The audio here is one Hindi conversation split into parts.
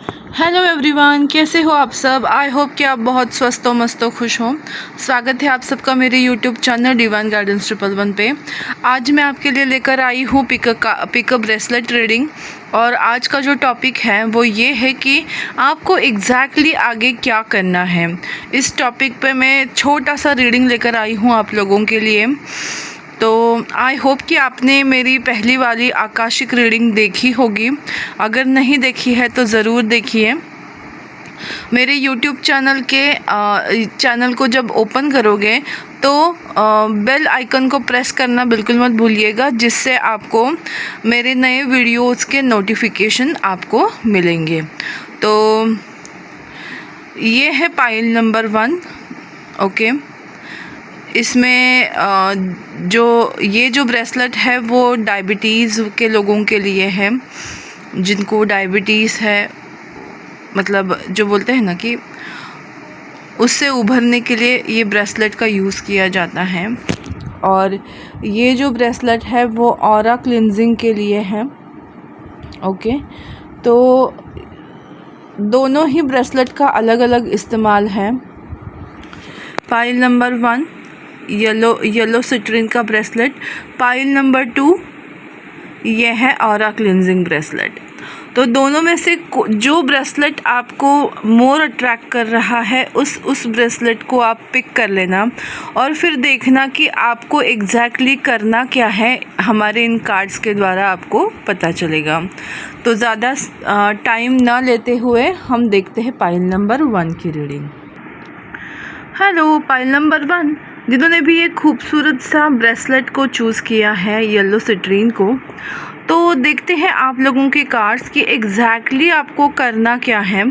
हेलो एवरीवन, कैसे हो आप सब। आई होप कि आप बहुत स्वस्थ हो, मस्त हो, खुश हो। स्वागत है आप सबका मेरे यूट्यूब चैनल डिवाइन गार्डन्स 111 पे। आज मैं आपके लिए लेकर आई हूँ पिकअप ब्रेसलेट रीडिंग। और आज का जो टॉपिक है वो ये है कि आपको एग्जैक्टली आगे क्या करना है। इस टॉपिक पे मैं छोटा सा रीडिंग लेकर आई हूँ आप लोगों के लिए। तो आई होप कि आपने मेरी पहली वाली आकाशिक रीडिंग देखी होगी। अगर नहीं देखी है तो ज़रूर देखिए। मेरे YouTube चैनल को जब ओपन करोगे तो बेल आइकन को प्रेस करना बिल्कुल मत भूलिएगा, जिससे आपको मेरे नए वीडियोस के नोटिफिकेशन आपको मिलेंगे। तो ये है पाइल नंबर 1। ओके, इसमें जो ब्रेसलेट है वो डायबिटीज़ के लोगों के लिए है, जिनको डायबिटीज़ है, मतलब जो बोलते हैं ना कि उससे उभरने के लिए ये ब्रेसलेट का यूज़ किया जाता है। और ये जो ब्रेसलेट है वो ऑरा क्लिनजिंग के लिए है। ओके, तो दोनों ही ब्रेसलेट का अलग अलग इस्तेमाल है। पाइल नंबर 1 येलो सिट्रीन का ब्रेसलेट। पाइल नंबर 2 ये है ऑरा क्लिनजिंग ब्रेसलेट। तो दोनों में से जो ब्रेसलेट आपको मोर अट्रैक्ट कर रहा है उस ब्रेसलेट को आप पिक कर लेना और फिर देखना कि आपको एग्जैक्टली करना क्या है। हमारे इन कार्ड्स के द्वारा आपको पता चलेगा। तो ज़्यादा टाइम ना लेते हुए हम देखते हैं पाइल नंबर 1 की रीडिंग। हेलो पाइल नंबर 1, जिन्होंने भी ये खूबसूरत सा ब्रेसलेट को चूज़ किया है, येलो सिट्रीन को, तो देखते हैं आप लोगों के कार्ड्स कि एग्जैक्टली आपको करना क्या है।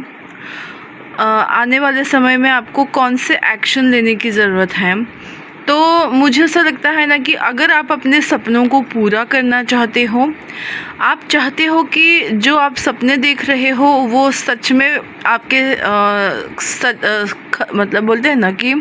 आने वाले समय में आपको कौन से एक्शन लेने की ज़रूरत है। तो मुझे ऐसा लगता है ना कि अगर आप अपने सपनों को पूरा करना चाहते हो, आप चाहते हो कि जो आप सपने देख रहे हो वो सच में आपके मतलब बोलते हैं ना कि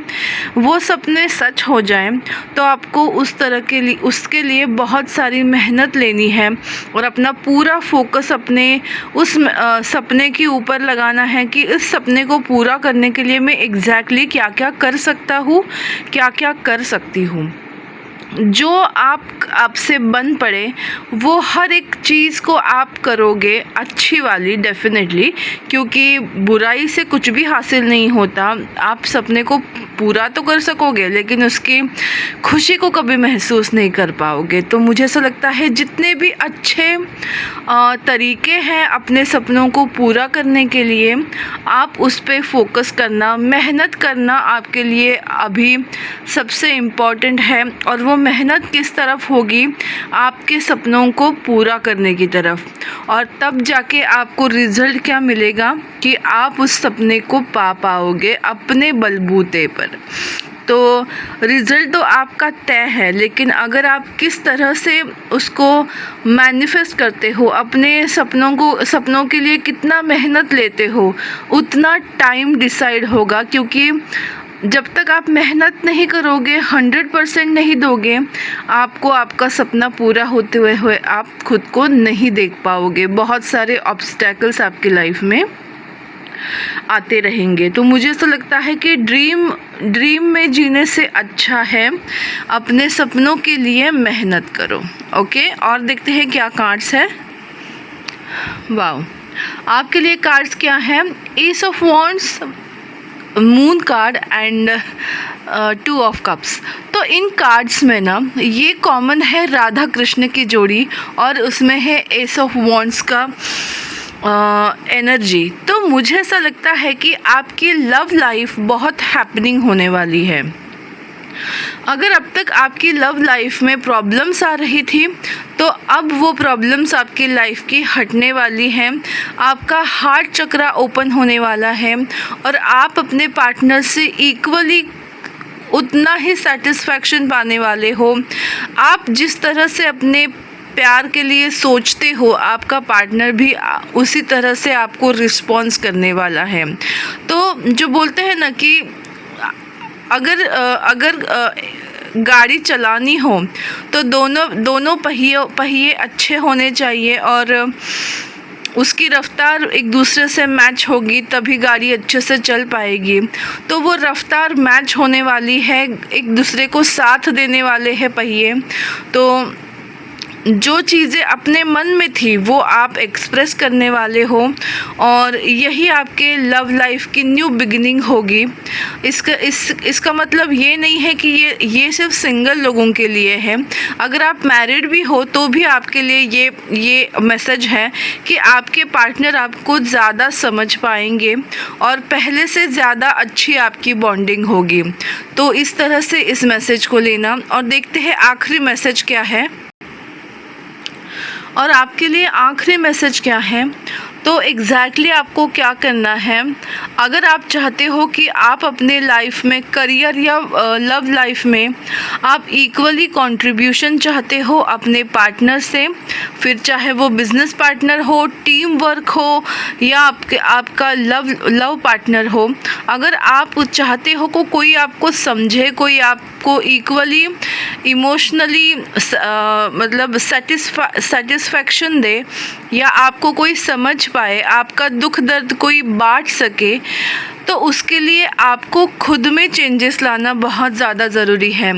वो सपने सच हो जाएं, तो आपको उसके लिए बहुत सारी मेहनत लेनी है और अपना पूरा फोकस अपने उस सपने के ऊपर लगाना है कि इस सपने को पूरा करने के लिए मैं एग्जैक्टली क्या क्या कर सकता हूँ, क्या क्या कर सकती हूँ। जो आपसे बन पड़े वो हर एक चीज़ को आप करोगे, अच्छी वाली डेफिनेटली, क्योंकि बुराई से कुछ भी हासिल नहीं होता। आप सपने को पूरा तो कर सकोगे लेकिन उसकी खुशी को कभी महसूस नहीं कर पाओगे। तो मुझे ऐसा लगता है जितने भी अच्छे तरीके हैं अपने सपनों को पूरा करने के लिए, आप उस पर फोकस करना, मेहनत करना आपके लिए अभी सबसे इम्पॉर्टेंट है। और वो मेहनत किस तरफ होगी? आपके सपनों को पूरा करने की तरफ। और तब जाके आपको रिज़ल्ट क्या मिलेगा कि आप उस सपने को पा पाओगे अपने बलबूते पर। तो रिज़ल्ट तो आपका तय है, लेकिन अगर आप किस तरह से उसको मैनिफेस्ट करते हो, अपने सपनों के लिए कितना मेहनत लेते हो, उतना टाइम डिसाइड होगा। क्योंकि जब तक आप मेहनत नहीं करोगे, 100% नहीं दोगे, आपको आपका सपना पूरा होते हुए आप खुद को नहीं देख पाओगे। बहुत सारे ऑब्स्टैकल्स आपकी लाइफ में आते रहेंगे। तो मुझे ऐसा लगता है कि ड्रीम में जीने से अच्छा है अपने सपनों के लिए मेहनत करो। ओके, और देखते हैं क्या कार्ड्स है। वाओ, आपके लिए कार्ड्स क्या है? S of wands, moon card and 2 of cups. तो इन कार्ड्स में ना ये कॉमन है राधा कृष्ण की जोड़ी, और उसमें है एस ऑफ वॉन्ड्स का एनर्जी। तो मुझे ऐसा लगता है कि आपकी लव लाइफ बहुत हैपनिंग होने वाली है। अगर अब तक आपकी लव लाइफ में प्रॉब्लम्स आ रही थी, तो अब वो प्रॉब्लम्स आपकी लाइफ की हटने वाली हैं। आपका हार्ट चक्रा ओपन होने वाला है और आप अपने पार्टनर से इक्वली उतना ही सेटिस्फैक्शन पाने वाले हो। आप जिस तरह से अपने प्यार के लिए सोचते हो, आपका पार्टनर भी उसी तरह से आपको रिस्पॉन्स करने वाला है। तो जो बोलते हैं ना कि अगर गाड़ी चलानी हो तो दोनों पहिए अच्छे होने चाहिए, और उसकी रफ़्तार एक दूसरे से मैच होगी तभी गाड़ी अच्छे से चल पाएगी। तो वो रफ़्तार मैच होने वाली है, एक दूसरे को साथ देने वाले हैं पहिए। तो जो चीज़ें अपने मन में थी वो आप एक्सप्रेस करने वाले हो और यही आपके लव लाइफ की न्यू बिगिनिंग होगी। इसका मतलब ये नहीं है कि ये सिर्फ सिंगल लोगों के लिए है। अगर आप मैरिड भी हो तो भी आपके लिए ये मैसेज है कि आपके पार्टनर आपको ज़्यादा समझ पाएंगे और पहले से ज़्यादा अच्छी आपकी बॉन्डिंग होगी। तो इस तरह से इस मैसेज को लेना और देखते हैं आखिरी मैसेज क्या है। और आपके लिए आखिरी मैसेज क्या है, तो एग्जैक्टली आपको क्या करना है। अगर आप चाहते हो कि आप अपने लाइफ में, करियर या लव लाइफ में आप इक्वली कंट्रीब्यूशन चाहते हो अपने पार्टनर से, फिर चाहे वो बिज़नेस पार्टनर हो, टीम वर्क हो या आपका लव पार्टनर हो, अगर आप चाहते हो को कोई आपको समझे, कोई आपको इक्वली इमोशनली मतलब सेटिस्फैक्शन दे या आपको कोई समझ पाए, आपका दुख दर्द कोई बांट सके, तो उसके लिए आपको खुद में चेंजेस लाना बहुत ज़्यादा ज़रूरी है।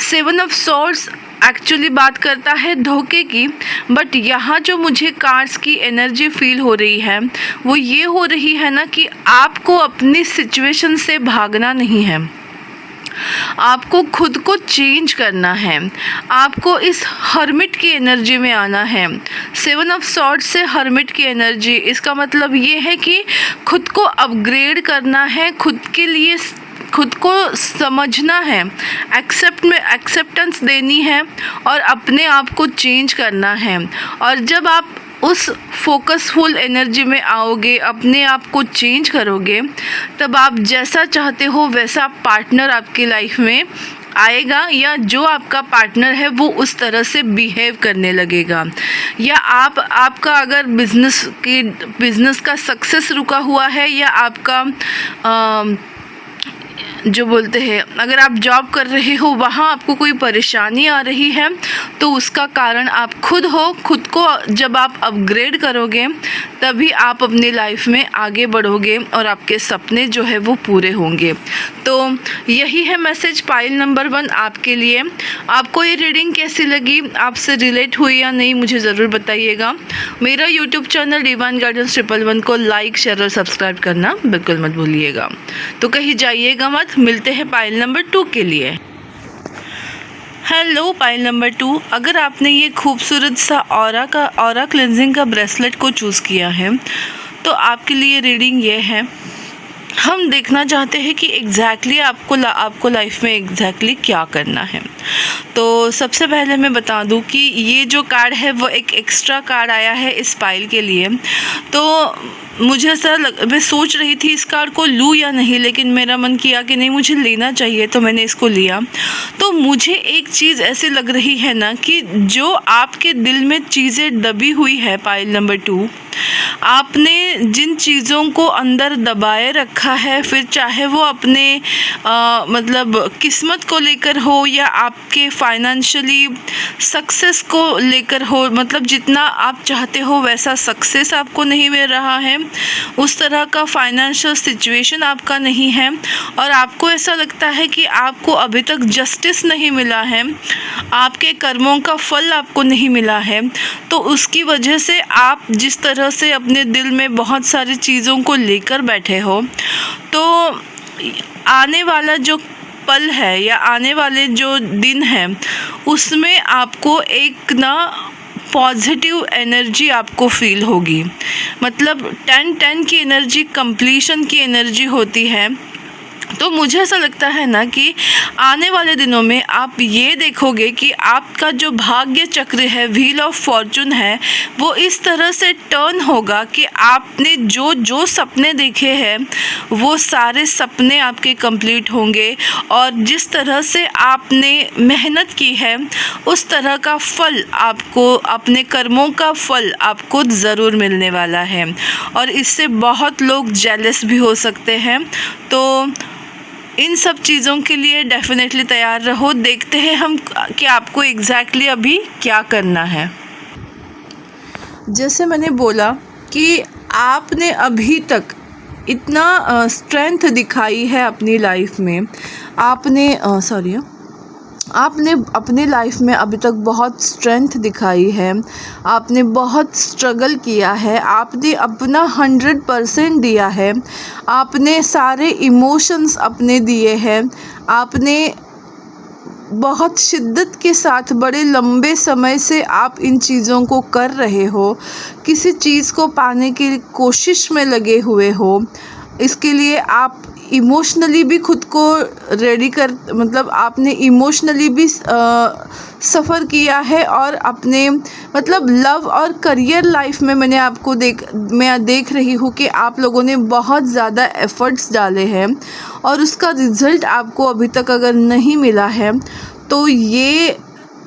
7 ऑफ सॉर्ड्स एक्चुअली बात करता है धोखे की, बट यहाँ जो मुझे कार्ड्स की एनर्जी फील हो रही है वो ये हो रही है ना कि आपको अपनी सिचुएशन से भागना नहीं है, आपको खुद को चेंज करना है, आपको इस हर्मिट की एनर्जी में आना है। 7 ऑफ सॉर्ड्स से हर्मिट की एनर्जी, इसका मतलब ये है कि खुद को अपग्रेड करना है, खुद के लिए खुद को समझना है, एक्सेप्टेंस देनी है और अपने आप को चेंज करना है। और जब आप उस फोकसफुल एनर्जी में आओगे, अपने आप को चेंज करोगे, तब आप जैसा चाहते हो वैसा पार्टनर आपकी लाइफ में आएगा या जो आपका पार्टनर है वो उस तरह से बिहेव करने लगेगा। या आपका अगर बिज़नेस का सक्सेस रुका हुआ है या आपका जो बोलते हैं, अगर आप जॉब कर रहे हो वहाँ आपको कोई परेशानी आ रही है तो उसका कारण आप खुद हो। खुद को जब आप अपग्रेड करोगे तभी आप अपनी लाइफ में आगे बढ़ोगे और आपके सपने जो है वो पूरे होंगे। तो यही है मैसेज पाइल नंबर 1 आपके लिए। आपको ये रीडिंग कैसी लगी, आपसे रिलेट हुई या नहीं, मुझे ज़रूर बताइएगा। मेरा यूट्यूब चैनल डिवाइन गाइडेंस 111 को लाइक, शेयर और सब्सक्राइब करना बिल्कुल मत भूलिएगा। तो कहीं जाइएगा मत, मिलते हैं पाइल नंबर 2 के लिए। हेलो पाइल नंबर 2, अगर आपने ये खूबसूरत सा ऑरा क्लेंजिंग का ब्रेसलेट को चूज़ किया है तो आपके लिए रीडिंग ये है। हम देखना चाहते हैं कि एग्जैक्टली आपको लाइफ में एग्जैक्टली क्या करना है। तो सबसे पहले मैं बता दूं कि ये जो कार्ड है वो एक एक्स्ट्रा कार्ड आया है इस पाइल के लिए। तो मुझे मैं सोच रही थी इस कार्ड को लूँ या नहीं, लेकिन मेरा मन किया कि नहीं, मुझे लेना चाहिए, तो मैंने इसको लिया। तो मुझे एक चीज़ ऐसी लग रही है ना कि जो आपके दिल में चीज़ें दबी हुई है पाइल नंबर 2, आपने जिन चीज़ों को अंदर दबाए रखा है, फिर चाहे वो अपने मतलब किस्मत को लेकर हो या आपके फाइनेंशियली सक्सेस को लेकर हो, मतलब जितना आप चाहते हो वैसा सक्सेस आपको नहीं मिल रहा है, उस तरह का फाइनेंशियल सिचुएशन आपका नहीं है और आपको ऐसा लगता है कि आपको अभी तक जस्टिस नहीं मिला है, आपके कर्मों का फल आपको नहीं मिला है। तो उसकी वजह से आप जिस तरह से अपने दिल में बहुत सारी चीज़ों को लेकर बैठे हो, तो आने वाला जो पल है या आने वाले जो दिन है उसमें आपको एक ना पॉजिटिव एनर्जी आपको फील होगी। मतलब 10-10 की एनर्जी कंप्लीशन की एनर्जी होती है। तो मुझे ऐसा लगता है ना कि आने वाले दिनों में आप ये देखोगे कि आपका जो भाग्य चक्र है, व्हील ऑफ फॉर्चून है, वो इस तरह से टर्न होगा कि आपने जो सपने देखे हैं वो सारे सपने आपके कंप्लीट होंगे और जिस तरह से आपने मेहनत की है उस तरह का फल आपको, अपने कर्मों का फल आपको ज़रूर मिलने वाला है और इससे बहुत लोग जेलस भी हो सकते हैं। तो इन सब चीज़ों के लिए डेफिनेटली तैयार रहो। देखते हैं हम कि आपको एग्जैक्टली अभी क्या करना है। जैसे मैंने बोला कि आपने अभी तक इतना स्ट्रेंथ दिखाई है अपनी लाइफ में। आपने अपने लाइफ में अभी तक बहुत स्ट्रेंथ दिखाई है, आपने बहुत स्ट्रगल किया है, आपने अपना 100% दिया है, आपने सारे इमोशंस अपने दिए हैं, आपने बहुत शिद्दत के साथ बड़े लंबे समय से आप इन चीज़ों को कर रहे हो, किसी चीज़ को पाने की कोशिश में लगे हुए हो। इसके लिए आप इमोशनली भी खुद को रेडी कर मतलब आपने इमोशनली भी सफ़र किया है, और अपने मतलब लव और करियर लाइफ में मैं देख रही हूँ कि आप लोगों ने बहुत ज़्यादा एफ़र्ट्स डाले हैं, और उसका रिज़ल्ट आपको अभी तक अगर नहीं मिला है तो ये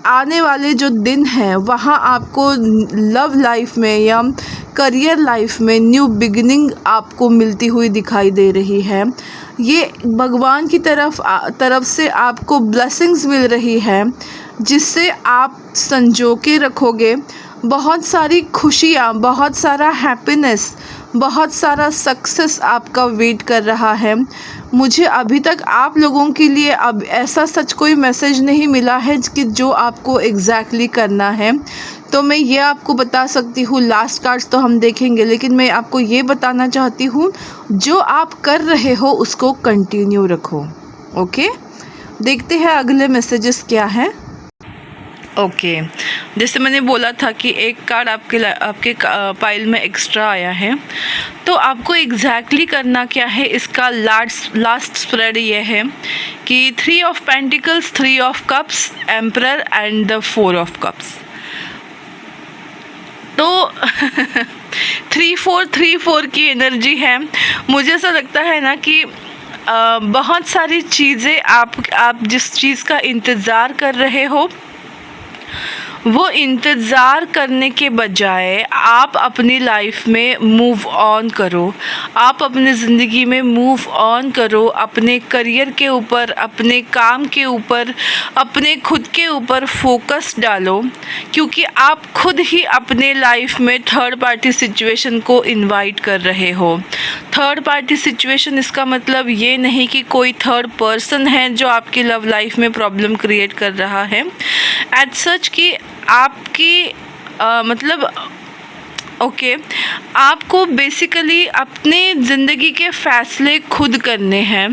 आने वाले जो दिन हैं वहाँ आपको लव लाइफ में या करियर लाइफ में न्यू बिगिनिंग आपको मिलती हुई दिखाई दे रही है। ये भगवान की तरफ से आपको ब्लेसिंग्स मिल रही है, जिससे आप संजो के रखोगे। बहुत सारी खुशियाँ, बहुत सारा हैप्पीनेस, बहुत सारा सक्सेस आपका वेट कर रहा है। मुझे अभी तक आप लोगों के लिए अब ऐसा सच कोई मैसेज नहीं मिला है कि जो आपको एग्जैक्टली करना है। तो मैं ये आपको बता सकती हूँ, लास्ट कार्ड्स तो हम देखेंगे, लेकिन मैं आपको ये बताना चाहती हूँ जो आप कर रहे हो उसको कंटिन्यू रखो। ओके, देखते हैं अगले मैसेजेस क्या हैं। ओके, जैसे मैंने बोला था कि एक कार्ड आपके पाइल में एक्स्ट्रा आया है, तो आपको एग्जैक्टली करना क्या है, इसका लास्ट स्प्रेड ये है कि 3 of pentacles, 3 of cups, emperor and the 4 of cups. तो 3-4 की एनर्जी है। मुझे ऐसा लगता है ना कि बहुत सारी चीज़ें आप जिस चीज़ का इंतज़ार कर रहे हो, वो इंतज़ार करने के बजाय आप अपनी लाइफ में मूव ऑन करो। आप अपनी ज़िंदगी में मूव ऑन करो, अपने करियर के ऊपर, अपने काम के ऊपर, अपने खुद के ऊपर फोकस डालो, क्योंकि आप खुद ही अपने लाइफ में थर्ड पार्टी सिचुएशन को इनवाइट कर रहे हो। थर्ड पार्टी सिचुएशन इसका मतलब ये नहीं कि कोई थर्ड पर्सन है जो आपकी लव लाइफ में प्रॉब्लम क्रिएट कर रहा है। एज सच कि आपकी आपको बेसिकली अपने ज़िंदगी के फ़ैसले खुद करने हैं।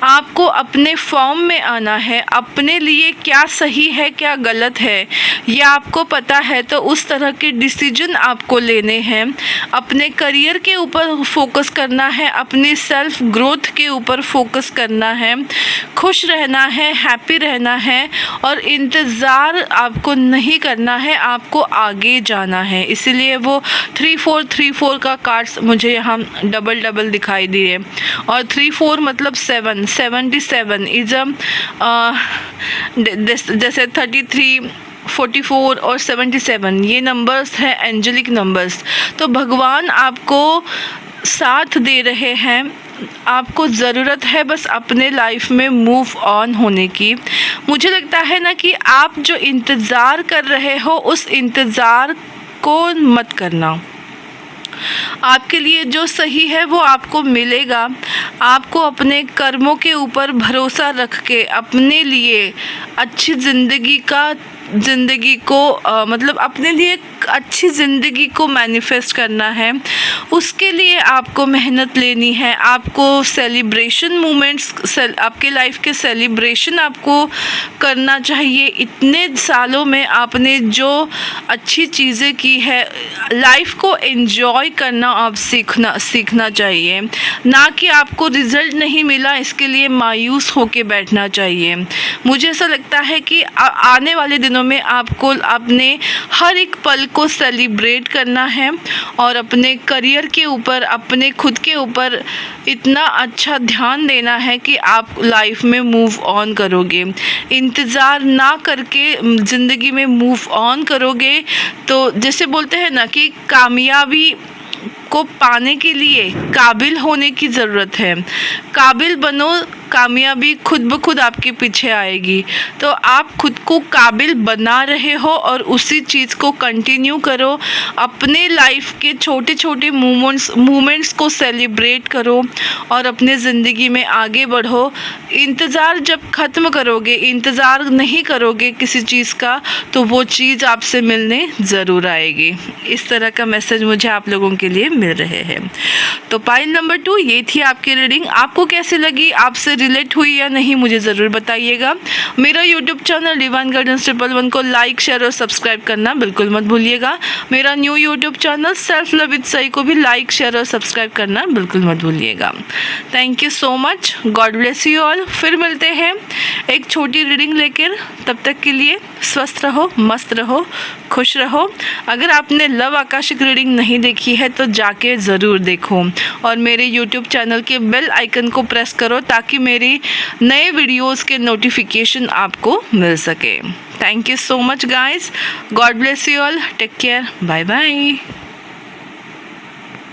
आपको अपने फॉर्म में आना है, अपने लिए क्या सही है क्या गलत है ये आपको पता है, तो उस तरह के डिसीजन आपको लेने हैं। अपने करियर के ऊपर फोकस करना है, अपनी सेल्फ ग्रोथ के ऊपर फोकस करना है, खुश रहना है, हैप्पी रहना है, और इंतज़ार आपको नहीं करना है, आपको आगे जाना है। इसीलिए वो 3-4 का कार्ड्स मुझे यहाँ डबल दिखाई दिए, और 3-4 मतलब 77 इज़ जैसे 33, 44 और 77 ये नंबर्स हैं एंजेलिक नंबर्स। तो भगवान आपको साथ दे रहे हैं, आपको ज़रूरत है बस अपने लाइफ में मूव ऑन होने की। मुझे लगता है ना कि आप जो इंतज़ार कर रहे हो उस इंतज़ार को मत करना। आपके लिए जो सही है वो आपको मिलेगा। आपको अपने कर्मों के ऊपर भरोसा रख के अपने लिए अच्छी ज़िंदगी को अपने लिए अच्छी ज़िंदगी को मैनिफेस्ट करना है। उसके लिए आपको मेहनत लेनी है, आपको सेलिब्रेशन मोमेंट्स, आपके लाइफ के सेलिब्रेशन आपको करना चाहिए। इतने सालों में आपने जो अच्छी चीज़ें की है, लाइफ को एंजॉय करना आप सीखना चाहिए, ना कि आपको रिज़ल्ट नहीं मिला इसके लिए मायूस होके बैठना चाहिए। मुझे ऐसा लगता है कि आने वाले दिनों में आपको अपने हर एक पल को सेलिब्रेट करना है, और अपने करियर के ऊपर, अपने खुद के ऊपर इतना अच्छा ध्यान देना है कि आप लाइफ में मूव ऑन करोगे। इंतज़ार ना करके ज़िंदगी में मूव ऑन करोगे तो जैसे बोलते हैं ना कि कामयाबी को पाने के लिए काबिल होने की ज़रूरत है। काबिल बनो कामयाबी खुद ब खुद आपके पीछे आएगी। तो आप खुद को काबिल बना रहे हो और उसी चीज़ को कंटिन्यू करो। अपने लाइफ के छोटे छोटे मोमेंट्स को सेलिब्रेट करो और अपने ज़िंदगी में आगे बढ़ो। इंतज़ार जब ख़त्म करोगे, इंतज़ार नहीं करोगे किसी चीज़ का, तो वो चीज़ आपसे मिलने ज़रूर आएगी। इस तरह का मैसेज मुझे आप लोगों के लिए मिल रहे हैं। तो पाइल नंबर 2 ये थी आपकी रीडिंग। आपको कैसी लगी, आपसे रिलेट हुई या नहीं, मुझे ज़रूर बताइएगा। मेरा यूट्यूब चैनल डिवाइन गाइडेंस 111 को लाइक, शेयर और सब्सक्राइब करना बिल्कुल मत भूलिएगा। मेरा new YouTube channel self love with Sai को भी लाइक, शेयर और सब्सक्राइब करना बिल्कुल मत भूलिएगा। Thank you so much. God bless you all. फिर मिलते हैं एक छोटी रीडिंग लेकर। तब तक के लिए स्वस्थ रहो, मस्त रहो, खुश रहो। अगर आपने लव आकाशिक रीडिंग नहीं देखी है तो जाके ज़रूर देखो और मेरे YouTube चैनल के बेल आइकन को प्रेस करो ताकि मेरी नए वीडियोस के नोटिफिकेशन आपको मिल सके। Thank you so much guys. God bless you all. Take care. Bye bye.